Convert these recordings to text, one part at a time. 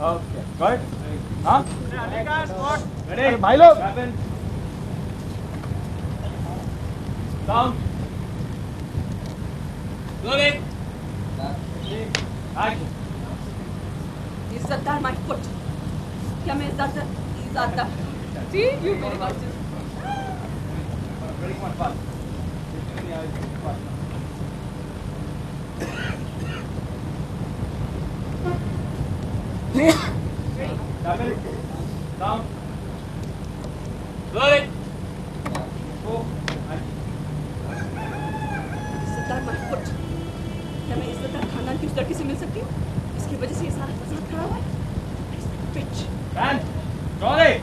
Okay. Good. Huh? Ready? भाई लोग. Down. Rolling. Action. Izzatdar my foot. क्या मैं इज़्ज़तदार? See, you very much. Ready? One pass. Ready? Down. Rolling. Go. इज़्ज़तदार my foot. क्या मैं इज़्ज़तदार खानदान की उस लड़की से मिल सकती हूँ? इसकी वजह से ये सारा फसाद खड़ा हुआ है. Bitch. And rolling.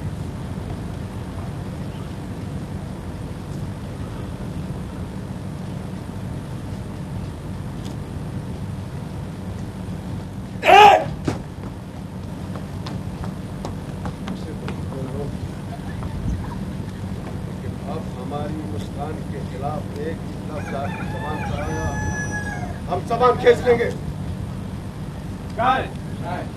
अब हमारी मुस्कान के खिलाफ एक लफ्ज़ आपकी ज़बान पर आया, हम ज़बान खींच लेंगे। Got it. Right.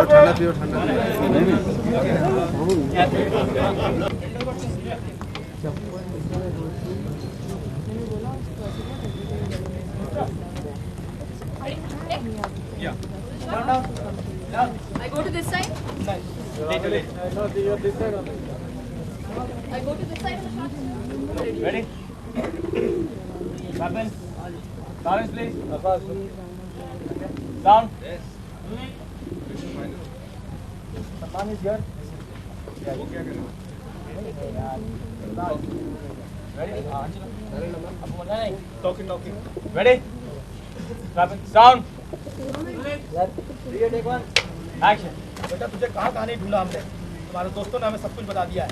ठंडा पियो, ठंडा Yeah. I go to this side. Literally. I go to this side of the shot. Ready? Weapon. Silence, please. Down. Yes. Saman is here. Ready? Talking. Ready? Weapon. Sound. Take one. Action. बेटा तुझे कहाँ नहीं ढूंढा हमने, तुम्हारे दोस्तों ने हमें सब कुछ बता दिया है.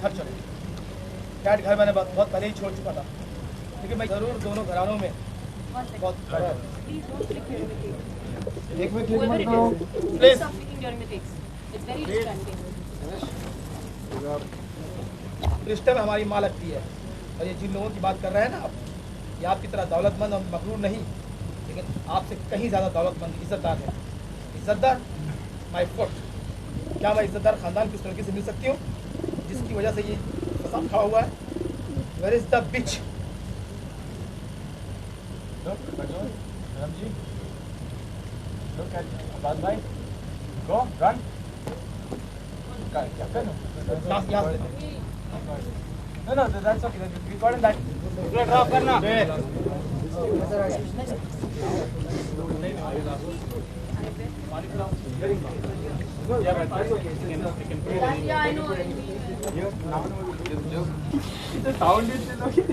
घर चले. कैट घर मैंने बहुत पहले ही छोड़ चुका था, लेकिन मैं जरूर दोनों घरानों में बहुत एक मिनट मत करो. Please stop speaking during the takes. It's very distracting. रिश्ते में हमारी माँ लगती है, और ये जिन लोगों की बात कर रहे हैं ना आप, ये आपकी तरह दौलतमंद और मगरूर नहीं, लेकिन आपसे कहीं ज़्यादा दौलतमंद इज्जतदार है. इज्जतदार माय फुट. क्या मैं इज्जतदार खानदान की उस लड़की से मिल सकती हूँ जिसकी वजह से ये फसाद खड़ा हुआ है? Where is the beach? Look, Arjun, Ramji. Look at Abbas bhai. Go, run. क्या करना? यहाँ से No, that's okay. We got in that. Drop करना. Yeah, I know. The sound is okay.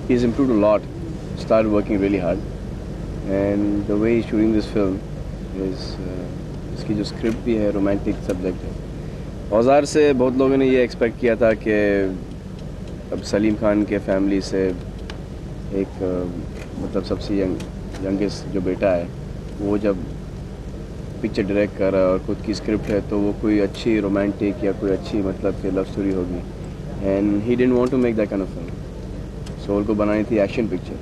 He's improved a lot, started working really hard, and the way he's shooting this film is इसकी जो script भी है romantic subject है. औजार से बहुत लोगों ने ये एक्सपेक्ट किया था कि अब सलीम खान के फैमिली से एक मतलब सबसे यंगेस्ट जो बेटा है वो जब पिक्चर डायरेक्ट कर रहा है और ख़ुद की स्क्रिप्ट है तो वो कोई अच्छी रोमांटिक या कोई अच्छी मतलब कि लव स्टोरी होगी. And he didn't want to make that kind of film. सोल को बनानी थी एक्शन पिक्चर.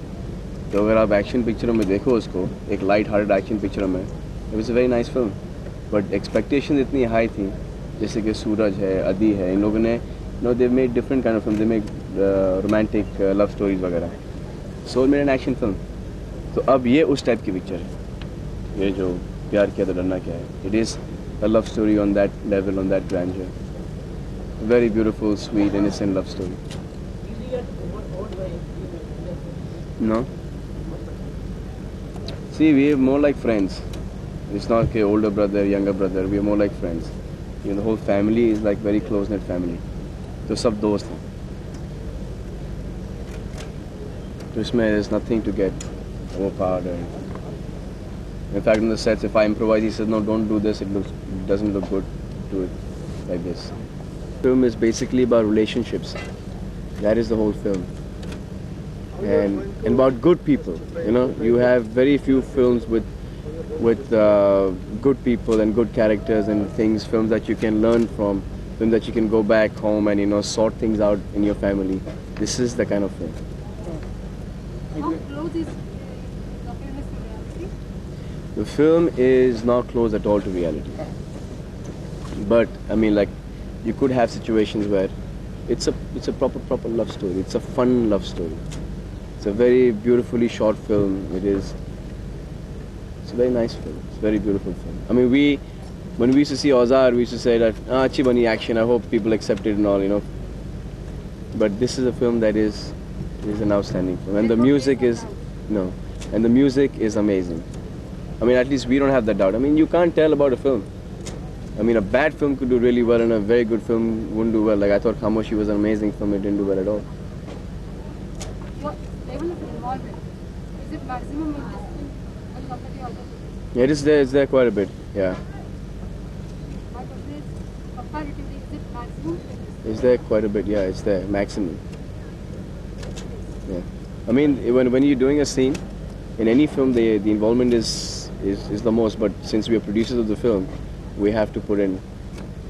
तो अगर आप एक्शन पिक्चरों में देखो उसको एक लाइट हार्टेड एक्शन पिक्चरों में it was a very nice film. But expectation इतनी हाई थी, जैसे कि सूरज है, अदी है, इन लोगों ने no they made different kind of film. They made romantic love stories वगैरह. So made an action film. तो अब ये उस टाइप की पिक्चर है. ये जो प्यार किया तो डरना क्या है, it is a love story on that level, on that grander. Very beautiful, sweet, innocent love story. No. See, we are more like friends. It's not okay, older brother, younger brother. We are more like friends. You know, the whole family is like very close-knit family. तो सब दोस्त हैं. तो इसमें there's nothing to get overpowered or anything. In fact, in the sets, if I improvise, he says, no, don't do this. It doesn't look good. Do it like this. The film is basically about relationships. That is the whole film. And about good people. You know, you have very few films with good people and good characters and things, films that you can learn from, films that you can go back home and, you know, sort things out in your family. This is the kind of film. How close is documentaries to reality? The film is not close at all to reality. But I mean, like, you could have situations where it's a proper love story. It's a fun love story. It's a very beautifully shot film. It's a very nice film. It's a very beautiful film. I mean, when we used to see Auzar, we used to say that achhi bani action. I hope people accept it and all, you know. But this is a film that is an outstanding film, and the music is and the music is amazing. I mean, at least we don't have that doubt. I mean, you can't tell about a film. I mean, a bad film could do really well, and a very good film wouldn't do well. Like, I thought Khamoshi was an amazing film. It didn't do well at all. What level of involvement? Is it maximum in this film when compared to other films? Yeah, it's there quite a bit. Yeah, My question is, comparatively, is it maximum in this film? it's there quite a bit. Yeah, it's there maximum. Yeah, I mean, when you're doing a scene in any film, the involvement is the most. But since we are producers of the film, we have to put in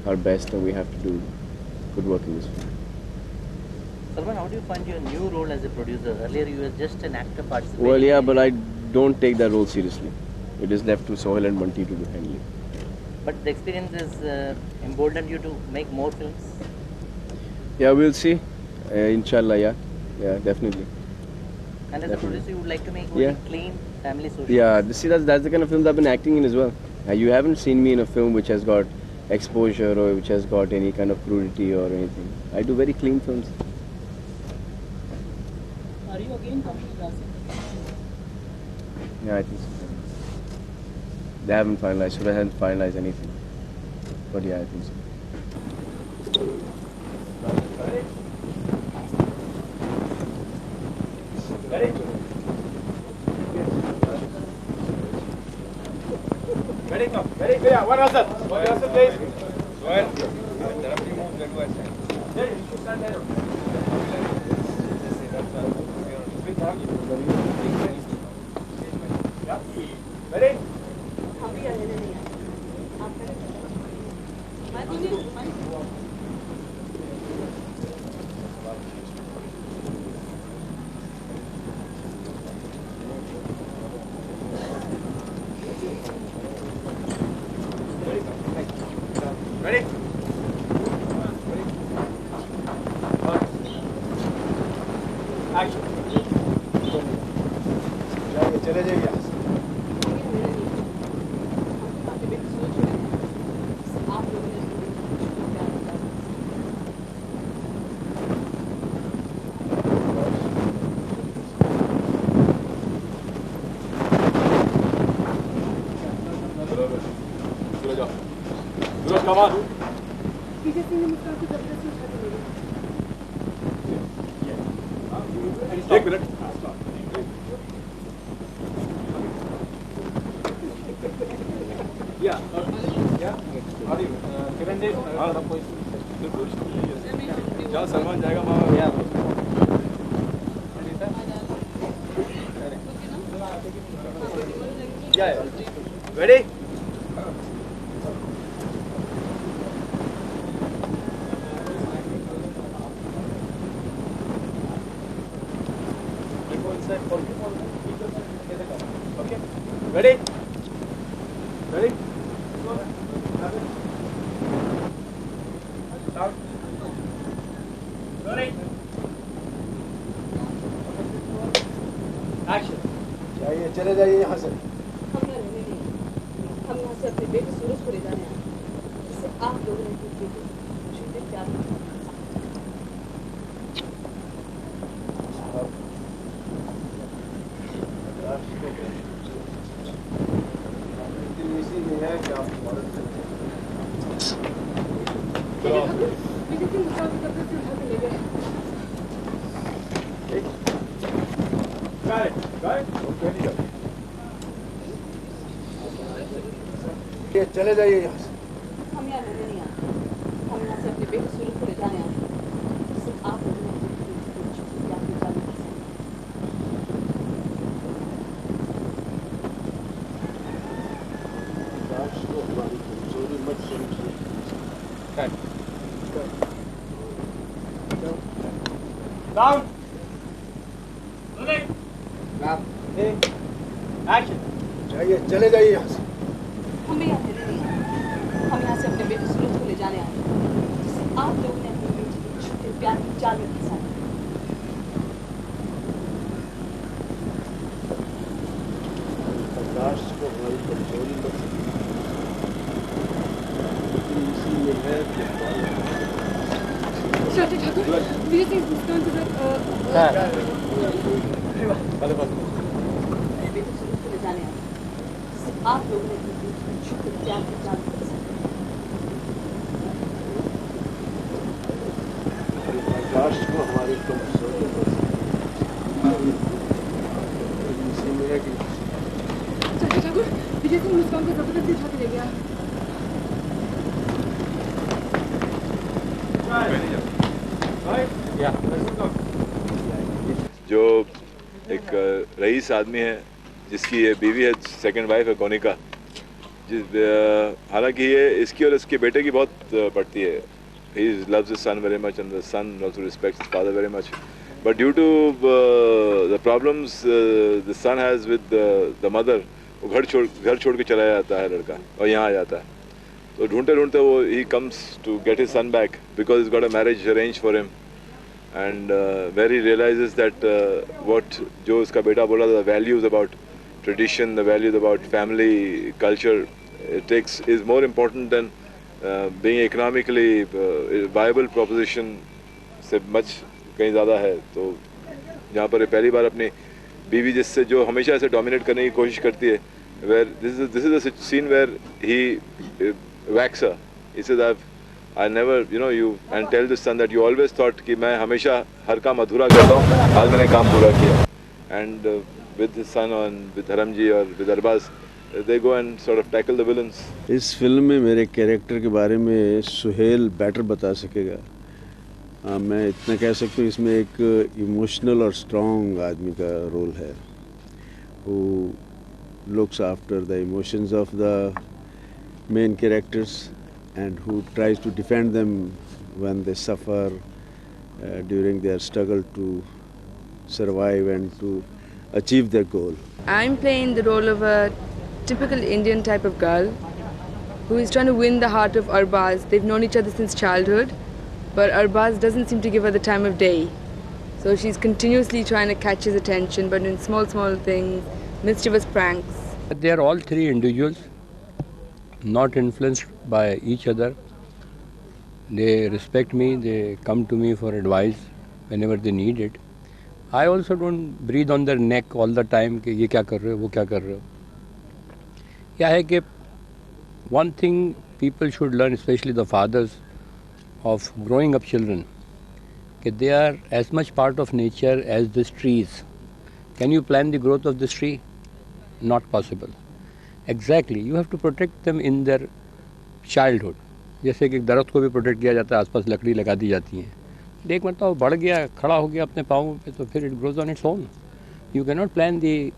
our best and we have to do good work in this film. Salman, how do you find your new role as a producer? Earlier you were just an actor participating. Well, yeah, but I don't take that role seriously. It is left to Sohail and Bunty to handle it. But the experience has emboldened you to make more films. Yeah, we'll see. Inshallah, yeah, definitely. And as a Definitely. producer, you would like to make only Yeah. clean family social. Yeah, see, that's the kind of films I've been acting in as well. You haven't seen me in a film which has got exposure or which has got any kind of crudity or anything. I do very clean films. Are you again coming to Rasim? Yeah, I think so. They haven't finalized, so they haven't finalized anything. But yeah, I think so. Ready? Come. Ready? Yeah, one answer. One answer, please. Well, there are few moves that were you should stand there. Yeah. Ready? हम भी रहने नहीं आए आप करें मैं तो नहीं Ready? Action. जाइए, चले जाइए यहाँ से। आप लोगों ने सूरज आओ। सूरज come on। पीछे से मुस्कुरा के जबरदस्ती उठा के ले गए। एक minute. Yeah. Yeah. How do you? Kiran Dev. बिल्कुल। जहाँ सलमान जाएगा वहाँ Yeah. Yeah. Ready? Okay. Ready? Ready? Start. Ready? Action. जाइए, चले जाइए यहाँ से। हम यहाँ रहने नहीं आए। हम यहाँ से अपने बेटे सूरज को ले जाने आए हैं, जिसे आप लोगों ने गिफ्ट दी छुट्टी प्यार में। इसी में है कि आप मदद करें। पीछे से मुस्कुरा के जबरदस्ती उठा के ले गए। Got it. Got it? Okay. ये चले जाइए यहाँ से। हम यहाँ रहने नहीं आए। हम यहाँ से अपने बेटे सूरज को ले जाने आए हैं, जिसे आप लोगों ने गिफ्ट दी Sound. Rolling. Action. जाइए, चले जाइए यहाँ से। हम भी यहाँ रहने नहीं आए। हम यहाँ से अपने बेटे सूरज को ले जाने आए हैं, जिसे आप लोगों ने अपनी बेटी के झूठे प्यार की जाल में फंसा दिया। प्रकाश को हमारी कमजोरी पर इसी में है कि Dr. Thakur, do you think this going to अपने बेटे सूरज को ले जाने आए हैं, जिसे आप लोगों ने अपनी बेटी के झूठे प्यार की जाल में फंसा दिया। प्रकाश को हमारी कमजोरी पर इसी में है कि Dr. Thakur, do you think Miss Kong को जबरदस्ती उठा के ले गया? जो एक रईस आदमी है जिसकी ये बीवी है, सेकंड वाइफ है कोनिका, हालांकि ये इसकी और इसके बेटे की बहुत पड़ती है. He loves his son very much and the son also respects his father very much. But due to the problems the son has with the mother, वो घर छोड़ के चला जाता है लड़का और यहाँ आ जाता है. तो ढूंढते ढूंढते वो he comes to get his son back because he's got a marriage arranged for him. And where he realizes that what जो उसका बेटा बोला था, the values about tradition, the values about family culture, is more important than being economically viable proposition से much कहीं ज़्यादा है. तो यहाँ पर पहली बार अपनी बीवी जिससे जो हमेशा ऐसे dominate करने की कोशिश करती है, where this is a scene where he whacks her. He says, I never, you and tell the son that you always thought कि मैं हमेशा हर काम अधूरा करता हूँ, आज मैंने काम पूरा किया. And with his son and with Dharamji or with Arbaz, they go and sort of tackle the villains. इस फिल्म में मेरे कैरेक्टर के बारे में सुहेल बेटर बता सकेगा. मैं इतना कह सकता हूँ इसमें एक इमोशनल और स्ट्रॉन्ग आदमी का रोल है, who looks after the emotions of the main characters and who tries to defend them when they suffer during their struggle to survive and to achieve their goal. I'm playing the role of a typical Indian type of girl who is trying to win the heart of Arbaz. They've known each other since childhood, but Arbaz doesn't seem to give her the time of day. So she's continuously trying to catch his attention, but in small things, mischievous pranks. They are all three individuals, not influenced by each other. They respect me, they come to me for advice whenever they need it. I also don't breathe on their neck all the time कि ये क्या कर रहे हो, वो क्या कर रहे हो. क्या है कि one thing people should learn, especially the fathers of growing up children, that they are as much part of nature as these trees. Can you plan the growth of this tree? Not possible. Exactly, you have to protect them in their childhood. जैसे कि दरख्त को भी protect किया जाता है, आसपास लकड़ी लगा दी जाती है. एक मरतबा वो बढ़ गया, खड़ा हो गया अपने पाँव पे, तो फिर it grows on its own. You can not plan the